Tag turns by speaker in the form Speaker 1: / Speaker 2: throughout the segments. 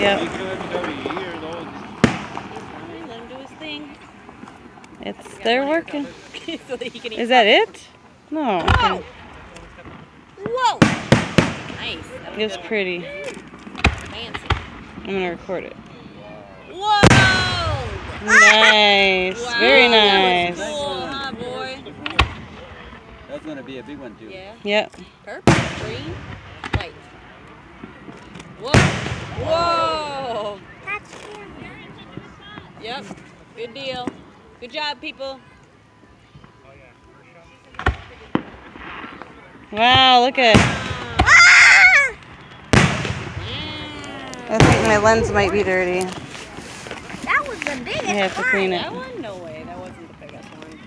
Speaker 1: Yep.
Speaker 2: Let him do his thing.
Speaker 1: They're working.
Speaker 2: So that he can eat.
Speaker 1: Is that it? No.
Speaker 2: Whoa! Whoa! Nice. That
Speaker 1: It was
Speaker 2: good.
Speaker 1: pretty.
Speaker 2: Fancy.
Speaker 1: I'm gonna record it.
Speaker 2: Whoa!
Speaker 1: Nice.
Speaker 2: Wow,
Speaker 1: Very
Speaker 2: that
Speaker 1: nice.
Speaker 2: was cool, huh, boy?
Speaker 3: That's gonna be a big one too.
Speaker 2: Yeah.
Speaker 1: Yep.
Speaker 2: Purple, green, white. Whoa! Whoa! Yep. Good deal. Good job, people.
Speaker 1: Wow, look at. I think my lens might be dirty.
Speaker 4: That was the biggest
Speaker 1: I have to clean it.
Speaker 2: That one? No way. That wasn't the biggest one.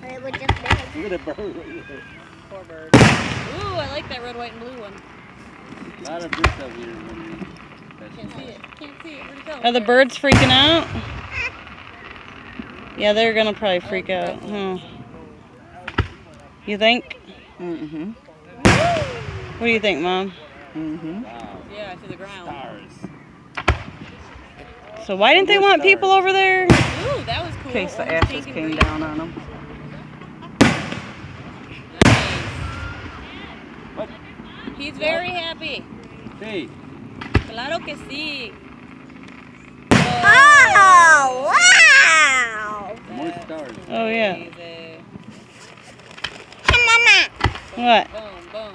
Speaker 4: But it was just big.
Speaker 3: Look at the bird right there.
Speaker 2: Poor bird. Ooh, I like that red, white, and blue one.
Speaker 3: A lot of birds out here.
Speaker 2: Can't see it. Can't see it. Where'd it go?
Speaker 1: Are the birds freaking out? Yeah, they're gonna probably freak out. Huh. You think?
Speaker 5: Mm-hmm.
Speaker 1: What do you think, Mom?
Speaker 5: Mm-hmm.
Speaker 3: Wow.
Speaker 2: Yeah, to the ground.
Speaker 3: Stars.
Speaker 1: So why didn't they want people over there?
Speaker 2: Ooh, that was cool.
Speaker 5: In case the
Speaker 2: Orange,
Speaker 5: ashes
Speaker 2: pink, and
Speaker 5: came
Speaker 2: green.
Speaker 5: down on them.
Speaker 2: Nice. He's very happy.
Speaker 3: Hey.
Speaker 2: Claro que sí.
Speaker 4: Oh, wow!
Speaker 3: More stars.
Speaker 1: Oh yeah.
Speaker 2: Crazy.
Speaker 4: Mama.
Speaker 1: What?
Speaker 2: Boom, boom.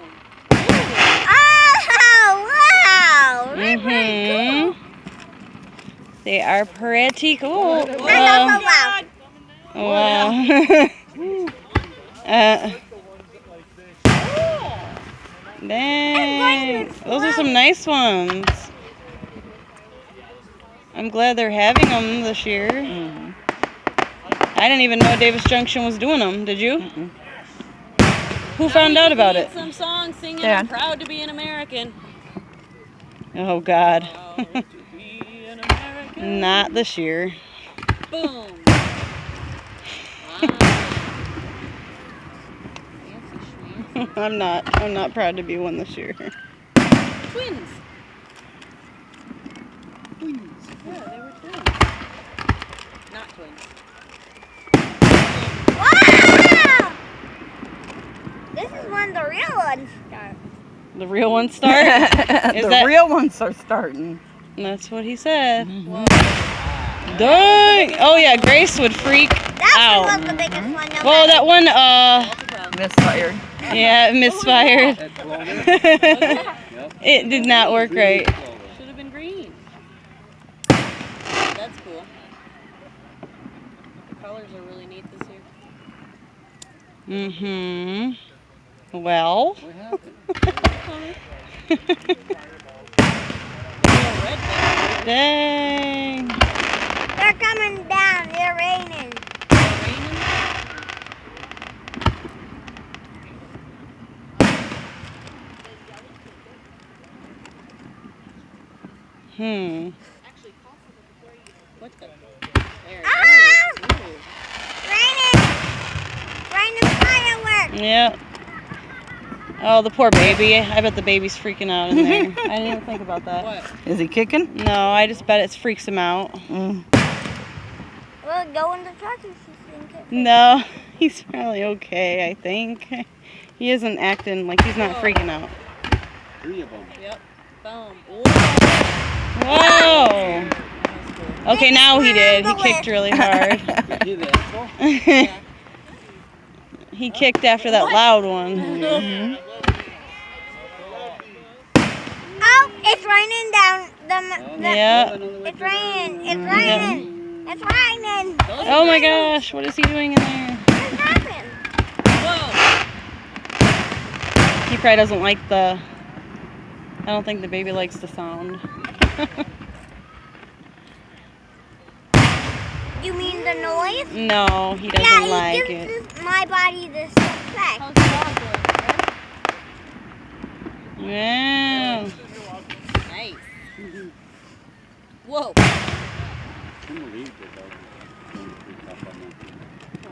Speaker 4: Oh, wow! Really
Speaker 1: Mm-hmm. They are pretty cool.
Speaker 4: cool. And also wow.
Speaker 1: Wow. Dang. Those are some nice ones. I'm glad they're having them this year.
Speaker 5: Mm-hmm.
Speaker 1: I didn't even know Davis Junction was doing them. Did you?
Speaker 5: Mm-mm.
Speaker 1: Who found out about it?
Speaker 2: Some songs singing,
Speaker 5: Dad.
Speaker 2: I'm proud to be an American.
Speaker 1: Oh, God.
Speaker 2: Proud to be an American.
Speaker 1: Not this year.
Speaker 2: Boom. Wow. Fancy schmancy.
Speaker 1: I'm not proud to be one this year.
Speaker 2: Twins. Yeah, they were twins. Not twins.
Speaker 4: Wow! This is when the real ones start.
Speaker 1: The real ones start?
Speaker 5: The real ones are starting.
Speaker 1: That's what he said.
Speaker 2: Whoa.
Speaker 1: Dang! Oh yeah, Grace would freak
Speaker 4: That
Speaker 1: out.
Speaker 4: one was the biggest one. No
Speaker 1: Well, that one,
Speaker 5: Misfired.
Speaker 1: yeah, it misfired.
Speaker 3: That clover. Yep.
Speaker 1: It did not work right.
Speaker 2: Should have been green. That's cool. The colors are really neat this year.
Speaker 1: Mm-hmm. Well.
Speaker 3: What happened?
Speaker 2: Little red there.
Speaker 1: Dang.
Speaker 4: They're coming down. They're raining.
Speaker 2: Raining. What the? There.
Speaker 4: Ah!
Speaker 2: Ooh.
Speaker 4: Raining. Raining fireworks.
Speaker 1: Yep. Oh, the poor baby. I bet the baby's freaking out in there. I didn't even think about that.
Speaker 2: What?
Speaker 5: Is he kicking?
Speaker 1: No, I just bet it freaks him out.
Speaker 5: Mm.
Speaker 4: We'll go in the truck and see if
Speaker 1: No, he's probably okay, I think. He isn't acting like he's not freaking out.
Speaker 3: 3 of them.
Speaker 2: Yep. Boom.
Speaker 1: Whoa!
Speaker 2: That was cool.
Speaker 1: Okay, now he did. He kicked really hard.
Speaker 3: You hear the echo?
Speaker 2: Yeah.
Speaker 1: He kicked after that loud one.
Speaker 5: Mm-hmm.
Speaker 4: Oh, it's raining down.
Speaker 1: Yeah.
Speaker 4: It's raining. It's raining. It's raining.
Speaker 1: Oh my gosh, what is he doing in there?
Speaker 4: What happened?
Speaker 2: Whoa.
Speaker 1: He probably doesn't like the... I don't think the baby likes the sound.
Speaker 4: You mean the noise?
Speaker 1: No, he doesn't
Speaker 4: Yeah,
Speaker 1: like
Speaker 4: he
Speaker 1: it.
Speaker 4: gives my body this effect.
Speaker 2: How's the dog doing?
Speaker 1: Yeah.
Speaker 2: Nice. Whoa.
Speaker 3: I can't believe that dog was pretty tough on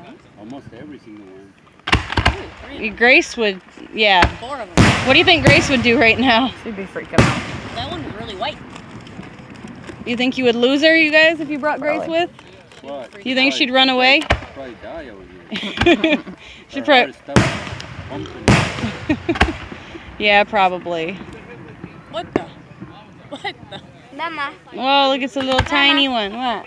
Speaker 3: that. Almost every single one.
Speaker 2: Ooh, 3 of them.
Speaker 1: Grace would, yeah.
Speaker 2: 4 of them.
Speaker 1: What do you think Grace would do right now?
Speaker 5: She'd be freaking out.
Speaker 2: That one was really white.
Speaker 1: You think you would lose her, you guys, if you brought Grace
Speaker 5: Probably.
Speaker 1: with?
Speaker 3: What?
Speaker 1: You think she'd run away?
Speaker 3: Probably die over here.
Speaker 1: She'd
Speaker 3: Her
Speaker 1: probably.
Speaker 3: heart stopped pumping.
Speaker 1: Yeah, probably.
Speaker 2: What the? What the?
Speaker 4: Mama.
Speaker 1: Oh, look, it's a little tiny one. What?